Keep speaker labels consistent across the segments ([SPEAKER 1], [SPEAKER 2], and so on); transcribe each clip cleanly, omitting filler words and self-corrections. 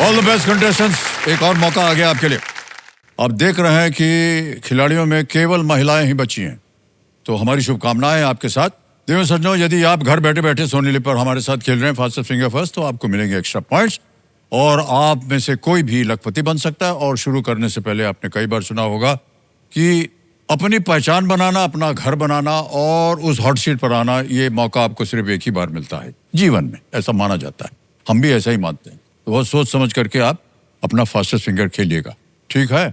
[SPEAKER 1] All the best contestants, एक और मौका आ गया आपके लिए। आप देख रहे हैं कि खिलाड़ियों में केवल महिलाएं ही बची हैं, तो हमारी शुभकामनाएं आपके साथ। देव सज्जनों, यदि आप घर बैठे बैठे सोनीली पर हमारे साथ खेल रहे हैं फास्टेस्ट फिंगर फर्स्ट, तो आपको मिलेंगे एक्स्ट्रा पॉइंट्स और आप में से कोई भी लखपति बन सकता है। और शुरू करने से पहले आपने कई बार सुना होगा कि अपनी पहचान बनाना, अपना घर बनाना और उस हॉट सीट पर आना, ये मौका आपको सिर्फ एक ही बार मिलता है जीवन में, ऐसा माना जाता है। हम भी ऐसा ही मानते हैं। तो बहुत सोच समझ करके आप अपना फास्टेस्ट फिंगर खेलिएगा, ठीक है?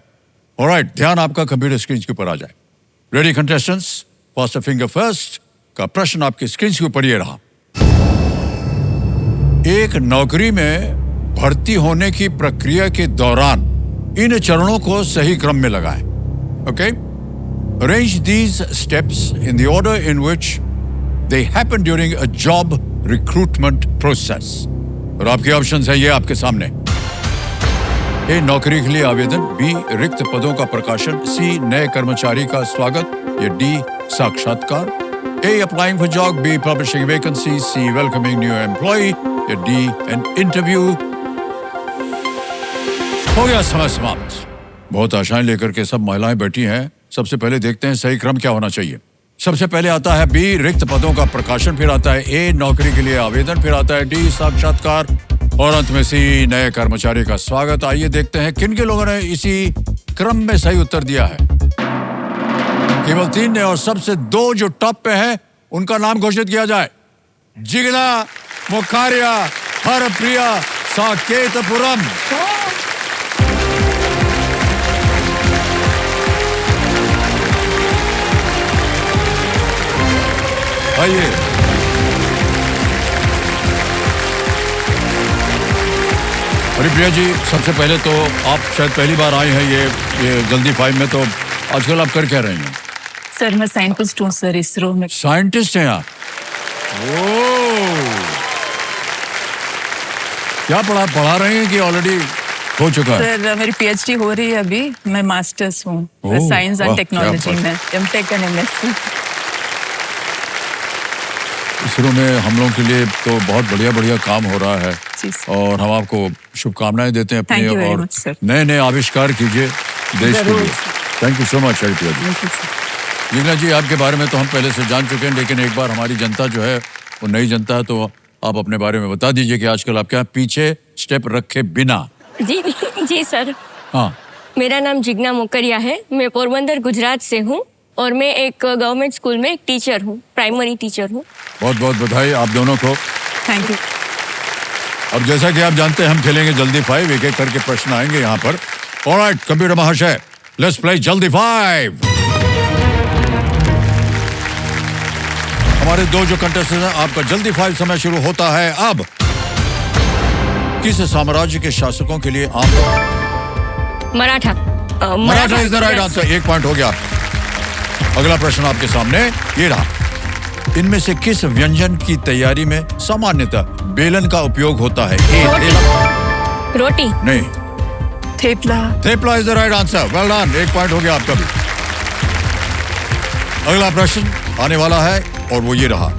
[SPEAKER 1] ऑलराइट, ध्यान आपका कंप्यूटर स्क्रीन के ऊपर आ जाए। Ready contestants, fastest finger first का प्रश्न आपके स्क्रीन के ऊपर ये रहा। एक नौकरी में भर्ती होने की प्रक्रिया के दौरान इन चरणों को सही क्रम में लगाएं। Okay? Arrange these steps in the order in which they happen during a job recruitment process. और आपके ऑप्शंस है ये आपके सामने। ए, नौकरी के लिए आवेदन। बी, रिक्त पदों का प्रकाशन। सी, नए कर्मचारी का स्वागत। या डी, साक्षात्कार। A, applying for job. B, publishing vacancy. C, welcoming new employ. या डी, एन इंटरव्यू। हो गया समय समाप्त। बहुत आशाएं लेकर के सब महिलाएं बैठी हैं। सबसे पहले देखते हैं सही क्रम क्या होना चाहिए। सबसे पहले आता है बी, रिक्त पदों का प्रकाशन, फिर आता है ए, नौकरी के लिए आवेदन, फिर आता है डी, साक्षात्कार और अंत में सी, नए कर्मचारी का स्वागत। आइए देखते हैं किन के लोगों ने इसी क्रम में सही उत्तर दिया है। केवल 3 ने, और सबसे 2 जो टॉप पे हैं उनका नाम घोषित किया जाए। जिग्ना मुखारिया, हरप्रिया, साकेतपुरम। आइए, हरिप्रिया जी, सबसे पहले तो आप शायद पहली बार आए हैं ये जल्दी 5 में, तो आजकल आप कर क्या रहे हैं?
[SPEAKER 2] सर, मैं साइंटिस्ट हूँ सर, इसरो में।
[SPEAKER 1] साइंटिस्ट हैं आप? ओह, क्या पढ़ा रहे हैं कि ऑलरेडी हो चुका है?
[SPEAKER 2] सर, मेरी पीएचडी हो रही है अभी। मैं मास्टर्स हूँ साइंस एंड टेक्नोलॉजी में, एमटेक एंड एमएससी।
[SPEAKER 1] इसरो में हम लोगों के लिए तो बहुत बढ़िया काम हो रहा है और हम आपको शुभकामनाएं देते हैं अपनी, और नए नए आविष्कार कीजिए देश के लिए। Thank you so much Haripriya ji. Jigna ji, आपके बारे में तो हम पहले से जान चुके हैं, लेकिन एक बार हमारी जनता जो है वो नई जनता है, तो आप अपने बारे में बता दीजिए कि आजकल आप क्या पीछे स्टेप रखे बिना।
[SPEAKER 3] जी सर।
[SPEAKER 1] हाँ,
[SPEAKER 3] मेरा नाम जिग्ना मुकरिया है। मैं पोरबंदर गुजरात से हूँ और मैं एक गवर्नमेंट स्कूल में एक टीचर हूँ, प्राइमरी टीचर हूँ। बहुत
[SPEAKER 1] बहुत बधाई आप दोनों को।
[SPEAKER 2] Thank you.
[SPEAKER 1] अब जैसा कि आप जानते हैं हम खेलेंगे जल्दी 5, एक एक करके प्रश्न आएंगे यहाँ पर। ऑलराइट कंप्यूटर महाशय, लेट्स प्ले जल्दी 5। हमारे 2 जो कंटेस्टेंट हैं, आपका जल्दी 5 समय शुरू होता है अब। किस साम्राज्य के शासकों के लिए आम?
[SPEAKER 3] Maratha.
[SPEAKER 1] Maratha is the right answer. 1 point हो गया। अगला प्रश्न आपके सामने ये रहा। इनमें से किस व्यंजन की तैयारी में सामान्यतः बेलन का उपयोग होता है?
[SPEAKER 3] रोटी।
[SPEAKER 1] नहीं,
[SPEAKER 2] thepla.
[SPEAKER 1] Thepla is the right answer. Well done, 1 point हो गया आपका भी। अगला प्रश्न आने वाला है और वो ये रहा।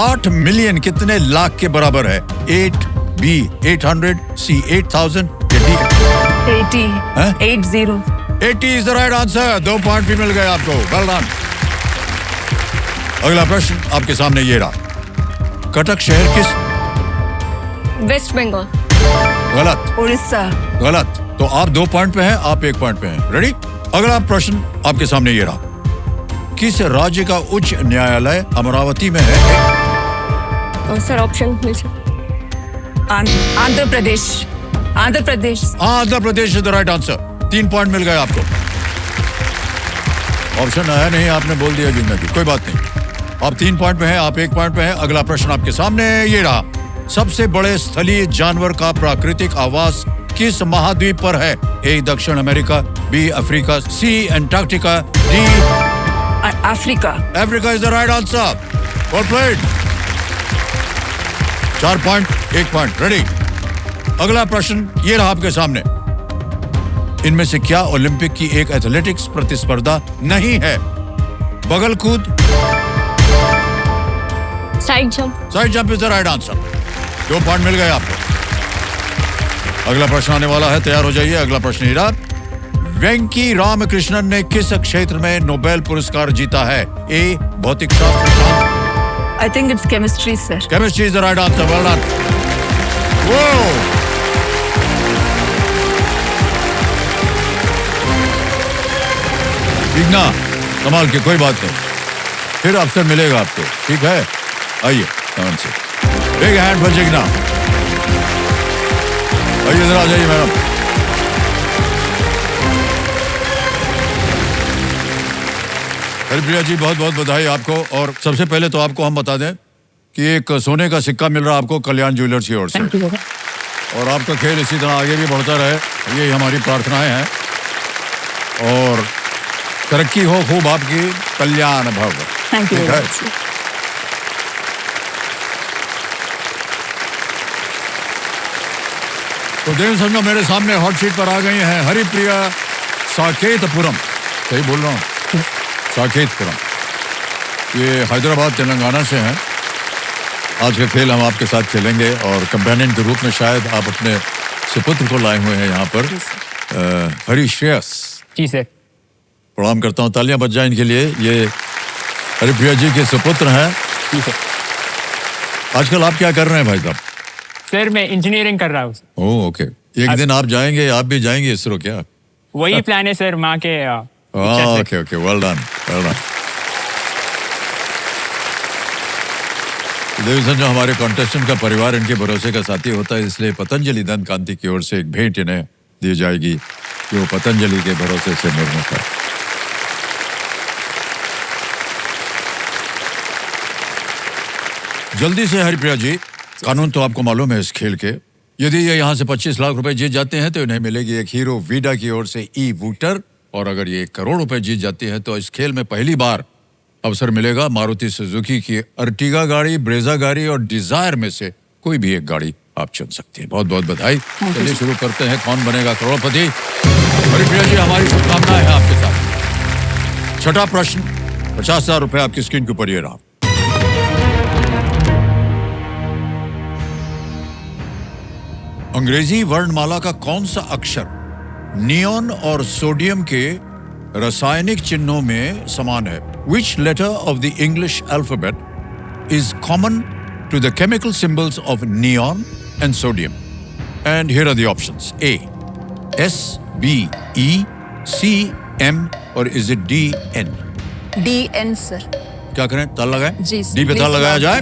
[SPEAKER 1] 8 मिलियन कितने लाख के बराबर है? 8, B 800, C 8000 या D
[SPEAKER 2] 80। 80।
[SPEAKER 1] 80 is the right answer. 2 point भी मिल गए आपको। Well done. अगला प्रश्न आपके सामने ये रहा। कटक शहर किस?
[SPEAKER 3] वेस्ट बंगाल।
[SPEAKER 1] गलत।
[SPEAKER 2] उड़ीसा।
[SPEAKER 1] गलत। तो आप 2 पॉइंट पे हैं, आप 1 पॉइंट पे हैं। रेडी? अगला प्रश्न आपके सामने ये रहा। किस राज्य का उच्च न्यायालय अमरावती में है?
[SPEAKER 3] सर, ऑप्शन मिल सकता?
[SPEAKER 2] Andhra Pradesh. Andhra Pradesh.
[SPEAKER 1] Andhra Pradesh is the right answer. 3 point मिल गए आपको। ऑप्शन आया नहीं, आपने बोल दिया जिंदा जी, कोई बात नहीं। आप 3 पॉइंट पे हैं, आप 1 पॉइंट पे हैं। अगला प्रश्न आपके सामने ये रहा। सबसे बड़े स्थलीय जानवर का प्राकृतिक आवास किस महाद्वीप पर है? ए, दक्षिण America. B, Africa. C, Antarctica. D,
[SPEAKER 2] Africa.
[SPEAKER 1] Africa is the right answer. Well played. 4 point, 1 point. Ready? अगला प्रश्न ये रहा आपके सामने। इनमें से क्या ओलंपिक की एक एथलेटिक्स प्रतिस्पर्धा नहीं है? बगल कूद।
[SPEAKER 3] Side jump.
[SPEAKER 1] Side jump is the right answer. 2 point मिल गए आपको। अगला प्रश्न आने वाला है, तैयार हो जाइए। अगला प्रश्न ही रहा, वेंकी रामकृष्णन ने किस क्षेत्र में नोबेल पुरस्कार जीता है? ए भौतिक शास्त्र,
[SPEAKER 2] I think it's chemistry, sir.
[SPEAKER 1] Chemistry is the right answer, well done. वो विघ्ना, कमाल की, कोई बात नहीं, फिर अवसर मिलेगा आपको, ठीक है? आइए ध्यान से, बिग हैंड फॉर जिग्ना। आइए इधर आ जाइए मैडम। हरिप्रिया जी, बहुत बहुत बधाई आपको। और सबसे पहले तो आपको हम बता दें कि एक सोने का सिक्का मिल रहा है आपको कल्याण ज्वेलर्स की ओर से। और आपका खेल इसी तरह आगे भी बढ़ता रहे, यही हमारी प्रार्थनाएं हैं। और तरक्की हो खूब आपकी, कल्याण भव।
[SPEAKER 2] Thank you
[SPEAKER 1] ठीक
[SPEAKER 2] very
[SPEAKER 1] है?
[SPEAKER 2] much.
[SPEAKER 1] तो देव संजो मेरे सामने हॉट सीट पर आ गई हैं हरिप्रिया साकेतपुरम, सही बोल रहा हूँ? साकेतपुरम, ये हैदराबाद तेलंगाना से हैं। आज का खेल हम आपके साथ खेलेंगे और कंपेनियन के रूप में शायद आप अपने सुपुत्र को लाए हुए हैं यहाँ पर, हरिश्रेयस।
[SPEAKER 4] जी सर।
[SPEAKER 1] प्रणाम करता हूँ, तालियां बज जाए इनके लिए। ये हरिप्रिया जी के सुपुत्र हैं।
[SPEAKER 4] जी सर।
[SPEAKER 1] आजकल आप क्या कर रहे हैं भाई साहब?
[SPEAKER 4] सर मैं इंजीनियरिंग कर रहा हूँ।
[SPEAKER 1] ओह ओके, एक दिन आप जाएंगे, आप भी जाएंगे इसरो क्या?
[SPEAKER 4] वही प्लान है सर, माँ के इच्छा से।
[SPEAKER 1] Okay okay, well done well done. Devi Sanjo, हमारे कॉन्टेस्टेंट का परिवार इनके भरोसे का साथी होता है, इसलिए पतंजलि दंत कांति की ओर से एक भेंट इन्हें दी जाएगी जो पतंजलि के भरोसे से निर्मित है। जल्दी से हरिप्रिया जी, कानून तो आपको मालूम है इस खेल के। यदि ये यहाँ से 25 लाख रुपए जीत जाते हैं तो इन्हें मिलेगी एक हीरो वीडा की ओर से ई वूटर, और अगर ये 1 करोड़ रुपए जीत जाती है तो इस खेल में पहली बार अवसर मिलेगा मारुति सुजुकी की अर्टिगा गाड़ी, ब्रेजा गाड़ी और डिजायर में से कोई भी एक गाड़ी आप चुन सकते हैं। बहुत बहुत बधाई। चलिए शुरू करते हैं, कौन बनेगा करोड़पति? हरिप्रिया जी, हमारी शुभकामनाएं हैं आपके साथ। छठा प्रश्न, 50,000 रुपए आपकी स्क्रीन के ऊपर ये रहा। अंग्रेजी वर्णमाला का कौन सा अक्षर नियॉन और सोडियम के रासायनिक चिन्हों में समान है? Which letter of the English alphabet is common to the chemical symbols of neon and sodium? And here are the options: A, S, B, E, C, M, or is it D, N?
[SPEAKER 2] DN, sir.
[SPEAKER 1] क्या करें, ताल लगाएं?
[SPEAKER 2] जी,
[SPEAKER 1] D पे ताल
[SPEAKER 2] please
[SPEAKER 1] लगाया
[SPEAKER 2] लगा
[SPEAKER 1] जाए।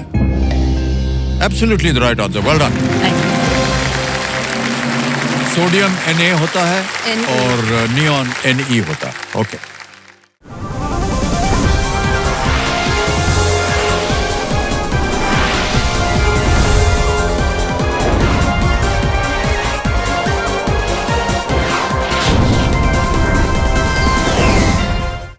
[SPEAKER 1] Absolutely the right answer. Well done.
[SPEAKER 2] Thank you.
[SPEAKER 1] Sodium Na होता है
[SPEAKER 2] Na.
[SPEAKER 1] और नियॉन Ne होता है। ओके।